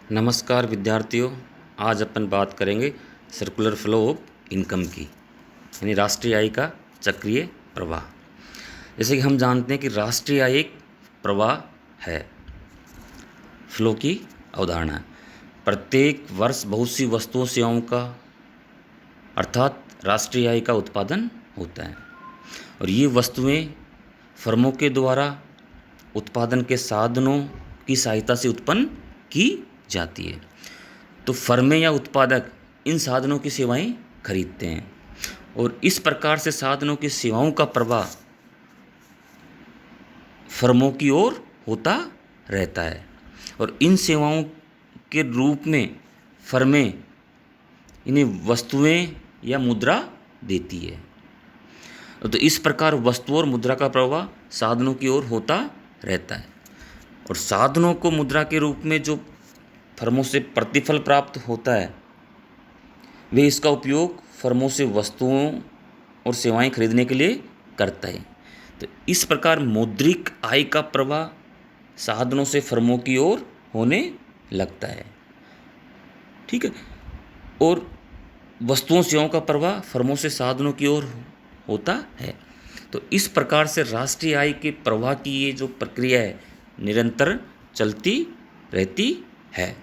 नमस्कार विद्यार्थियों। आज अपन बात करेंगे सर्कुलर फ्लो ऑफ इनकम की, यानी राष्ट्रीय आय का चक्रीय प्रवाह। जैसे कि हम जानते हैं कि राष्ट्रीय आय एक प्रवाह है, फ्लो की अवधारणा है। प्रत्येक वर्ष बहुत सी वस्तुओं सेवाओं का अर्थात राष्ट्रीय आय का उत्पादन होता है, और ये वस्तुएं फर्मों के द्वारा उत्पादन के साधनों की सहायता से उत्पन्न की जाती है। तो फर्में या उत्पादक इन साधनों की सेवाएं खरीदते हैं, और इस प्रकार से साधनों की सेवाओं का प्रवाह फर्मों की ओर होता रहता है, और इन सेवाओं के रूप में फर्में इन्हें वस्तुएं या मुद्रा देती है। तो इस प्रकार वस्तु और मुद्रा का प्रवाह साधनों की ओर होता रहता है, और साधनों को मुद्रा के रूप में जो फर्मों से प्रतिफल प्राप्त होता है, वे इसका उपयोग फर्मों से वस्तुओं और सेवाएं खरीदने के लिए करता है। तो इस प्रकार मौद्रिक आय का प्रवाह साधनों से फर्मों की ओर होने लगता है, ठीक है, और वस्तुओं सेवाओं का प्रवाह फर्मों से साधनों की ओर होता है। तो इस प्रकार से राष्ट्रीय आय के प्रवाह की ये जो प्रक्रिया है निरंतर चलती रहती है,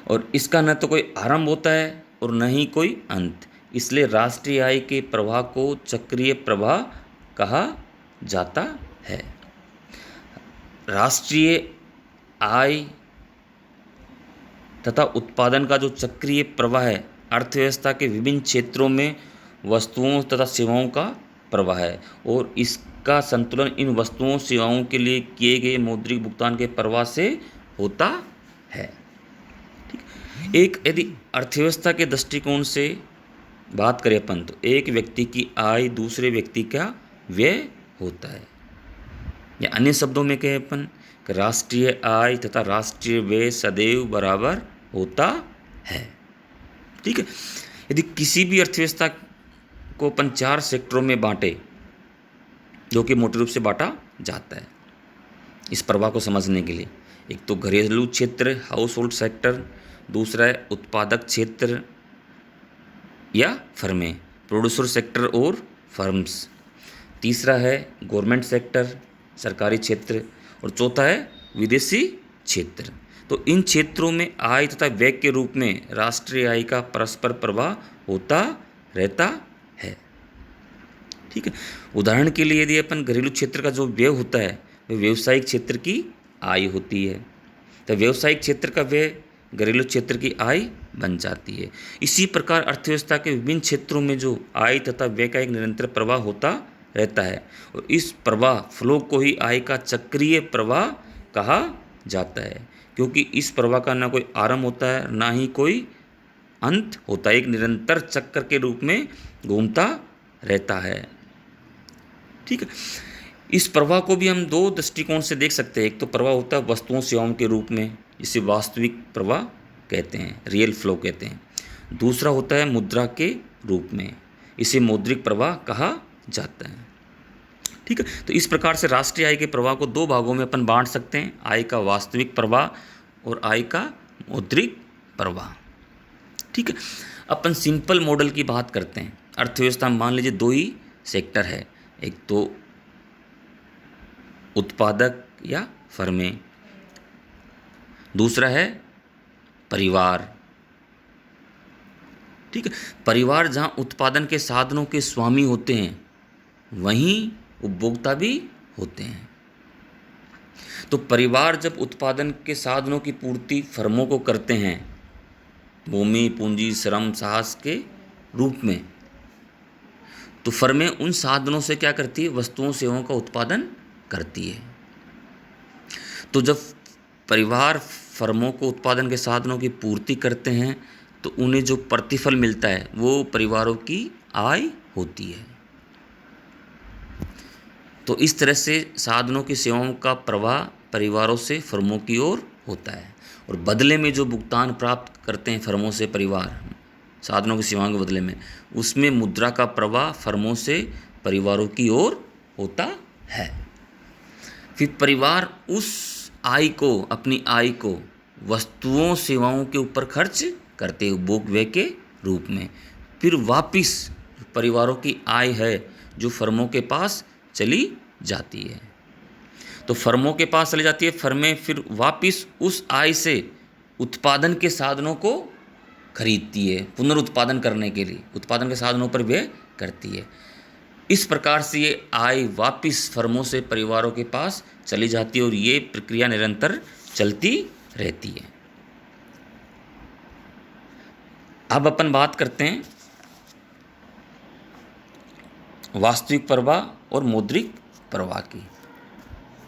और इसका न तो कोई आरंभ होता है और न ही कोई अंत। इसलिए राष्ट्रीय आय के प्रवाह को चक्रीय प्रवाह कहा जाता है। राष्ट्रीय आय तथा उत्पादन का जो चक्रीय प्रवाह है अर्थव्यवस्था के विभिन्न क्षेत्रों में वस्तुओं तथा सेवाओं का प्रवाह है, और इसका संतुलन इन वस्तुओं सेवाओं के लिए किए गए मौद्रिक भुगतान के प्रवाह से होता है। ठीक, एक यदि अर्थव्यवस्था के दृष्टिकोण से बात करें अपन, तो एक व्यक्ति की आय दूसरे व्यक्ति का व्यय होता है, या अन्य शब्दों में कहें अपन कि राष्ट्रीय आय तथा राष्ट्रीय व्यय सदैव बराबर होता है। ठीक है, यदि किसी भी अर्थव्यवस्था को अपन 4 सेक्टरों में बांटे, जो कि मोटे रूप से बांटा जाता है इस प्रवाह को समझने के लिए। एक तो घरेलू क्षेत्र, हाउस होल्ड सेक्टर, दूसरा है उत्पादक क्षेत्र या फर्में, प्रोड्यूसर सेक्टर और फर्म्स, तीसरा है गवर्नमेंट सेक्टर, सरकारी क्षेत्र, और चौथा है विदेशी क्षेत्र। तो इन क्षेत्रों में आय तथा व्यय के रूप में राष्ट्रीय आय का परस्पर प्रवाह होता रहता है। ठीक है, उदाहरण के लिए यदि अपन घरेलू क्षेत्र का जो व्यय होता है वह व्यवसायिक क्षेत्र की आय होती है, तो व्यवसायिक क्षेत्र का व्यय घरेलू क्षेत्र की आय बन जाती है। इसी प्रकार अर्थव्यवस्था के विभिन्न क्षेत्रों में जो आय तथा व्यय का एक निरंतर प्रवाह होता रहता है, और इस प्रवाह फ्लो को ही आय का चक्रीय प्रवाह कहा जाता है, क्योंकि इस प्रवाह का ना कोई आरंभ होता है ना ही कोई अंत होता है, एक निरंतर चक्र के रूप में घूमता रहता है। ठीक है, इस प्रवाह को भी हम 2 दृष्टिकोण से देख सकते हैं। एक तो प्रवाह होता है वस्तुओं सेवाओं के रूप में, इसे वास्तविक प्रवाह कहते हैं, रियल फ्लो कहते हैं। दूसरा होता है मुद्रा के रूप में, इसे मौद्रिक प्रवाह कहा जाता है। ठीक है, तो इस प्रकार से राष्ट्रीय आय के प्रवाह को 2 भागों में अपन बांट सकते हैं, आय का वास्तविक प्रवाह और आय का मौद्रिक प्रवाह। ठीक है, अपन सिंपल मॉडल की बात करते हैं। अर्थव्यवस्था में मान लीजिए 2 ही सेक्टर है, एक तो उत्पादक या फर्में, दूसरा है परिवार। ठीक है, परिवार जहां उत्पादन के साधनों के स्वामी होते हैं वहीं उपभोक्ता भी होते हैं। तो परिवार जब उत्पादन के साधनों की पूर्ति फर्मों को करते हैं भूमि पूंजी श्रम साहस के रूप में, तो फर्में उन साधनों से क्या करती है, वस्तुओं सेवाओं का उत्पादन करती है। तो जब परिवार फर्मों को उत्पादन के साधनों की पूर्ति करते हैं तो उन्हें जो प्रतिफल मिलता है वो परिवारों की आय होती है। तो इस तरह से साधनों की सेवाओं का प्रवाह परिवारों से फर्मों की ओर होता है, और बदले में जो भुगतान प्राप्त करते हैं फर्मों से परिवार साधनों की सेवाओं के बदले में, उसमें मुद्रा का प्रवाह फर्मों से परिवारों की ओर होता है। फिर परिवार उस आय को, अपनी आय को वस्तुओं सेवाओं के ऊपर खर्च करते हैं उपभोग व्यय के रूप में। फिर वापिस परिवारों की आय है जो फर्मों के पास चली जाती है। तो फर्मों के पास चली जाती है, फर्में फिर वापिस उस आय से उत्पादन के साधनों को खरीदती है, पुनरुत्पादन करने के लिए उत्पादन के साधनों पर व्यय करती है। इस प्रकार से ये आय वापिस फर्मों से परिवारों के पास चली जाती है और ये प्रक्रिया निरंतर चलती रहती है। अब अपन बात करते हैं वास्तविक प्रवाह और मौद्रिक प्रवाह की।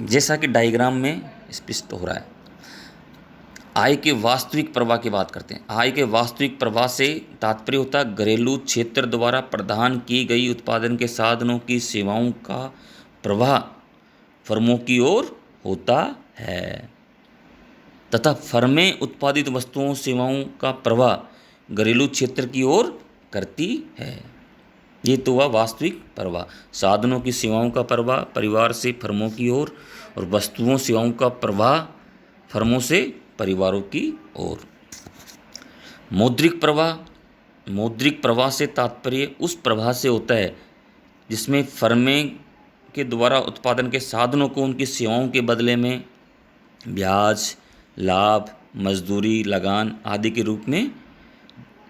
जैसा कि डायग्राम में स्पष्ट हो रहा है, आय के वास्तविक प्रवाह की बात करते हैं। आय के वास्तविक प्रवाह से तात्पर्य होता है घरेलू क्षेत्र द्वारा प्रदान की गई उत्पादन के साधनों की सेवाओं का प्रवाह फर्मों की ओर होता है तथा फर्में उत्पादित वस्तुओं सेवाओं का प्रवाह घरेलू क्षेत्र की ओर करती है। ये तो हुआ वास्तविक प्रवाह। साधनों की सेवाओं का प्रवाह परिवार से फर्मों की ओर और वस्तुओं सेवाओं का प्रवाह फर्मों से परिवारों की ओर। मौद्रिक प्रवाह, मौद्रिक प्रवाह से तात्पर्य उस प्रवाह से होता है जिसमें फर्में के द्वारा उत्पादन के साधनों को उनकी सेवाओं के बदले में ब्याज, लाभ, मजदूरी, लगान आदि के रूप में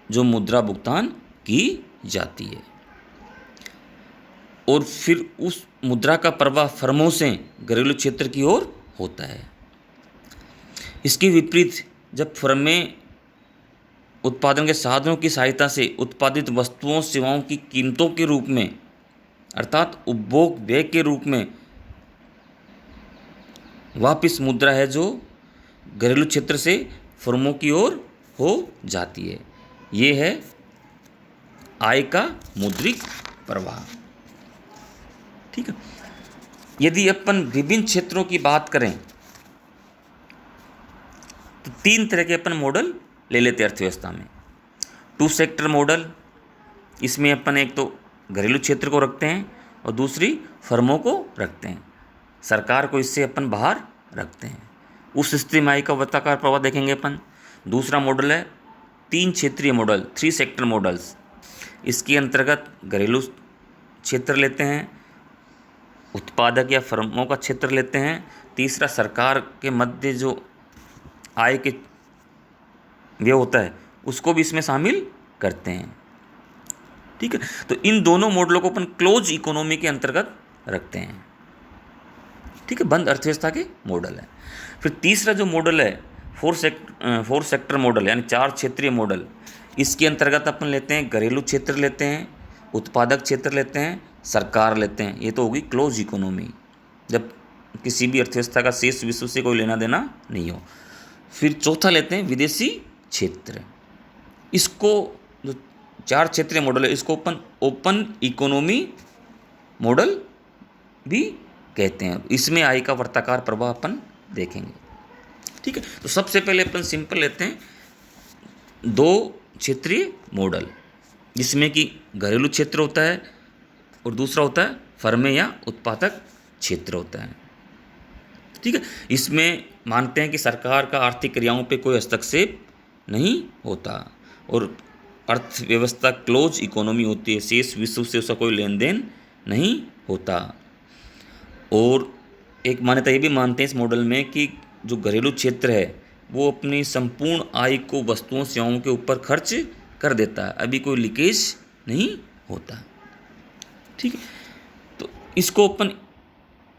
जो मुद्रा भुगतान की जाती है और फिर उस मुद्रा का प्रवाह फर्मों से घरेलू क्षेत्र की ओर होता है। इसके विपरीत जब फर्में उत्पादन के साधनों की सहायता से उत्पादित वस्तुओं सेवाओं की कीमतों के रूप में अर्थात उपभोग व्यय के रूप में वापिस मुद्रा है जो घरेलू क्षेत्र से फर्मों की ओर हो जाती है, ये है आय का मौद्रिक प्रवाह। ठीक है। यदि अपन विभिन्न क्षेत्रों की बात करें तो तीन तरह के अपन मॉडल ले लेते हैं अर्थव्यवस्था में। 2 सेक्टर मॉडल, इसमें अपन एक तो घरेलू क्षेत्र को रखते हैं और दूसरी फर्मों को रखते हैं, सरकार को इससे अपन बाहर रखते हैं। उस स्थिति में आय का वृत्ताकार प्रवाह देखेंगे अपन। दूसरा मॉडल है 3 क्षेत्रीय मॉडल, 3 सेक्टर मॉडल्स। इसके अंतर्गत घरेलू क्षेत्र लेते हैं, उत्पादक या फर्मों का क्षेत्र लेते हैं, तीसरा सरकार के मध्य जो आय के व्यय होता है उसको भी इसमें शामिल करते हैं। ठीक है। तो इन दोनों मॉडलों को अपन क्लोज इकोनॉमी के अंतर्गत रखते हैं। ठीक है, बंद अर्थव्यवस्था के मॉडल है। फिर तीसरा जो मॉडल है 4 सेक्टर मॉडल यानी 4 क्षेत्रीय मॉडल, इसके अंतर्गत अपन लेते हैं घरेलू क्षेत्र लेते हैं, उत्पादक क्षेत्र लेते हैं, सरकार लेते हैं। ये तो होगी क्लोज इकोनॉमी, जब किसी भी अर्थव्यवस्था का शेष विश्व से कोई लेना देना नहीं हो। फिर चौथा लेते हैं विदेशी क्षेत्र। इसको जो 4 क्षेत्रीय मॉडल है इसको ओपन इकोनॉमी मॉडल भी कहते हैं। इसमें आय का वर्ताकार प्रवाह अपन देखेंगे। ठीक है। तो सबसे पहले अपन सिंपल लेते हैं 2 क्षेत्रीय मॉडल, जिसमें कि घरेलू क्षेत्र होता है और दूसरा होता है फर्में या उत्पादक क्षेत्र होता है। ठीक है। इसमें मानते हैं कि सरकार का आर्थिक क्रियाओं पे कोई हस्तक्षेप नहीं होता और अर्थव्यवस्था क्लोज इकोनॉमी होती है, शेष विश्व से उसका कोई लेन देन नहीं होता। और एक मान्यता ये भी मानते हैं इस मॉडल में कि जो घरेलू क्षेत्र है वो अपनी संपूर्ण आय को वस्तुओं सेवाओं के ऊपर खर्च कर देता है, अभी कोई लीकेज नहीं होता। ठीक है। तो इसको अपन,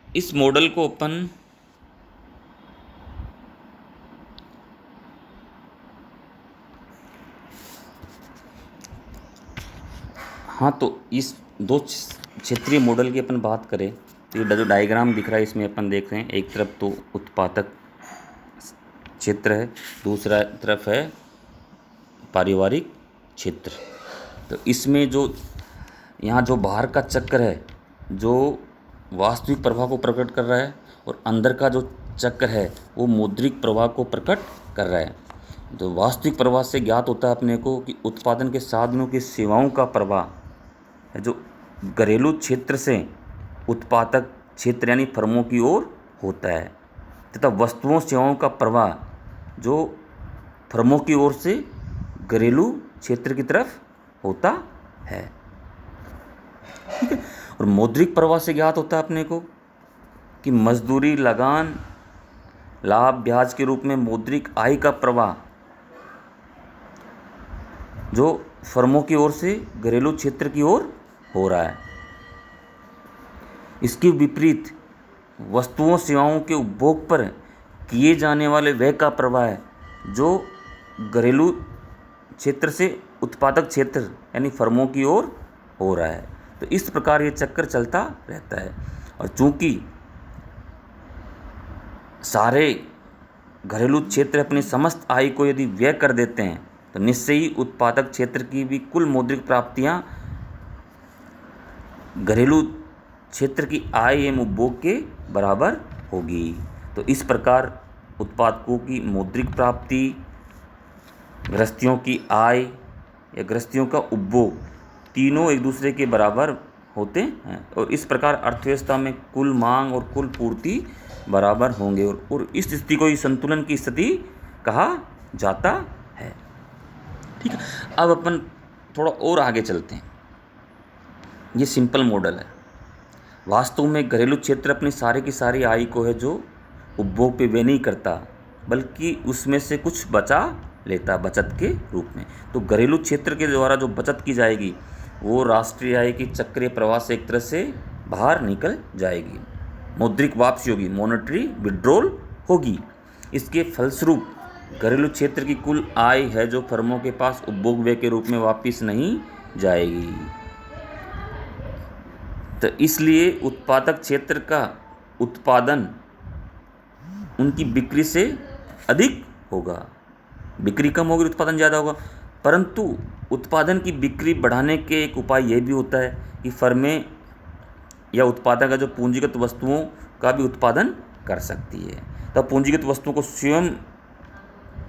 इस मॉडल को अपन तो इस 2 क्षेत्रीय मॉडल की अपन बात करें तो ये जो डायग्राम दिख रहा है इसमें अपन देख रहे हैं एक तरफ तो उत्पादक क्षेत्र है, दूसरा तरफ है पारिवारिक क्षेत्र। तो इसमें जो यहाँ जो बाहर का चक्र है जो वास्तविक प्रवाह को प्रकट कर रहा है और अंदर का जो चक्र है वो मौद्रिक प्रवाह को प्रकट कर रहा है। तो वास्तविक प्रवाह से ज्ञात होता है अपने को कि उत्पादन के साधनों की सेवाओं का प्रवाह है जो घरेलू क्षेत्र से उत्पादक क्षेत्र यानी फर्मों की ओर होता है तथा वस्तुओं सेवाओं का प्रवाह जो फर्मों की ओर से घरेलू क्षेत्र की तरफ होता है। ठीक है। और मौद्रिक प्रवाह से ज्ञात होता है अपने को कि मजदूरी, लगान, लाभ, ब्याज के रूप में मौद्रिक आय का प्रवाह जो फर्मों की ओर से घरेलू क्षेत्र की ओर हो रहा है। इसके विपरीत वस्तुओं सेवाओं के उपभोग पर किए जाने वाले व्यय का प्रवाह है जो घरेलू क्षेत्र से उत्पादक क्षेत्र यानी फर्मों की ओर हो रहा है। तो इस प्रकार ये चक्कर चलता रहता है। और चूंकि सारे घरेलू क्षेत्र अपनी समस्त आय को यदि व्यय कर देते हैं तो निश्चय ही उत्पादक क्षेत्र की भी कुल मौद्रिक प्राप्तियां घरेलू क्षेत्र की आय एवं उपभोग के बराबर होगी। तो इस प्रकार उत्पादकों की मौद्रिक प्राप्ति, गृहस्थियों की आय या गृहस्थियों का उपभोग तीनों एक दूसरे के बराबर होते हैं और इस प्रकार अर्थव्यवस्था में कुल मांग और कुल पूर्ति बराबर होंगे और इस स्थिति को ही संतुलन की स्थिति कहा जाता है। ठीक है। अब अपन थोड़ा और आगे चलते हैं। ये सिंपल मॉडल है। वास्तव में घरेलू क्षेत्र अपनी सारे की सारी आय को है जो उपभोग पे व्यय नहीं करता बल्कि उसमें से कुछ बचा लेता बचत के रूप में। तो घरेलू क्षेत्र के द्वारा जो बचत की जाएगी वो राष्ट्रीय आय की चक्रीय प्रवाह से एक तरह से बाहर निकल जाएगी, मौद्रिक वापसी होगी, मॉनेटरी विड्रॉल होगी। इसके फलस्वरूप घरेलू क्षेत्र की कुल आय है जो फर्मों के पास उपभोग व्यय के रूप में वापस नहीं जाएगी। तो इसलिए उत्पादक क्षेत्र का उत्पादन उनकी बिक्री से अधिक होगा। बिक्री कम होगी, उत्पादन ज़्यादा होगा। परंतु उत्पादन की बिक्री बढ़ाने के एक उपाय यह भी होता है कि फर्में या उत्पादक है जो पूंजीगत वस्तुओं का भी उत्पादन कर सकती है। तब पूंजीगत वस्तुओं को स्वयं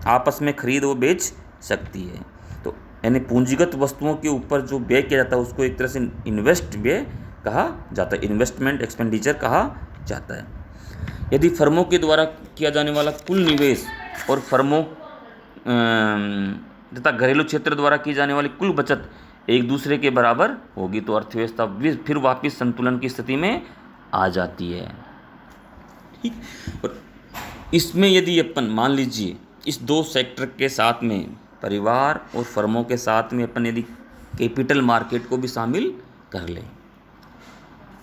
आपस में खरीद व बेच सकती है। तो यानी पूंजीगत वस्तुओं के ऊपर जो व्यय किया जाता है उसको एक तरह से इन्वेस्ट व्यय कहा जाता है, इन्वेस्टमेंट एक्सपेंडिचर कहा जाता है। यदि फर्मों के द्वारा किया जाने वाला कुल निवेश और फर्मों तथा घरेलू क्षेत्र द्वारा की जाने वाली कुल बचत एक दूसरे के बराबर होगी तो अर्थव्यवस्था फिर वापस संतुलन की स्थिति में आ जाती है। ठीक। और इसमें यदि अपन मान लीजिए इस दो सेक्टर के साथ में परिवार और फर्मों के साथ में अपन यदि कैपिटल मार्केट को भी शामिल कर लें,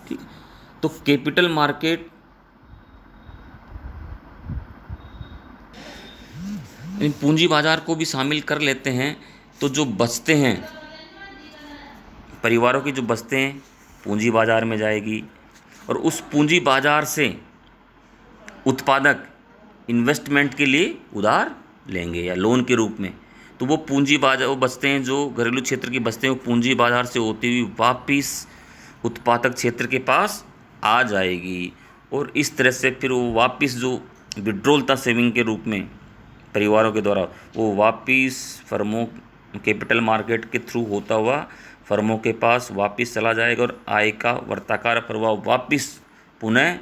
ठीक, तो कैपिटल मार्केट पूंजी बाजार को भी शामिल कर लेते हैं तो जो बचते हैं परिवारों की जो बचते हैं पूंजी बाजार में जाएगी और उस पूंजी बाजार से उत्पादक इन्वेस्टमेंट के लिए उधार लेंगे या लोन के रूप में। तो वो पूंजी बाजार वो बचते हैं जो घरेलू क्षेत्र की बचते हैं वो पूंजी बाजार से होती हुई वापिस उत्पादक क्षेत्र के पास आ जाएगी और इस तरह से फिर वो वापिस जो विड्रॉल था सेविंग के रूप में परिवारों के द्वारा वो वापिस फर्मों कैपिटल मार्केट के थ्रू होता हुआ फर्मों के पास वापिस चला जाएगा और आय का वर्ताकार प्रवाह वापिस पुनः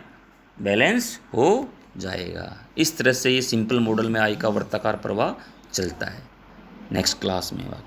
बैलेंस हो जाएगा। इस तरह से ये सिंपल मॉडल में आय का वर्ताकार प्रवाह चलता है। नेक्स्ट क्लास में बात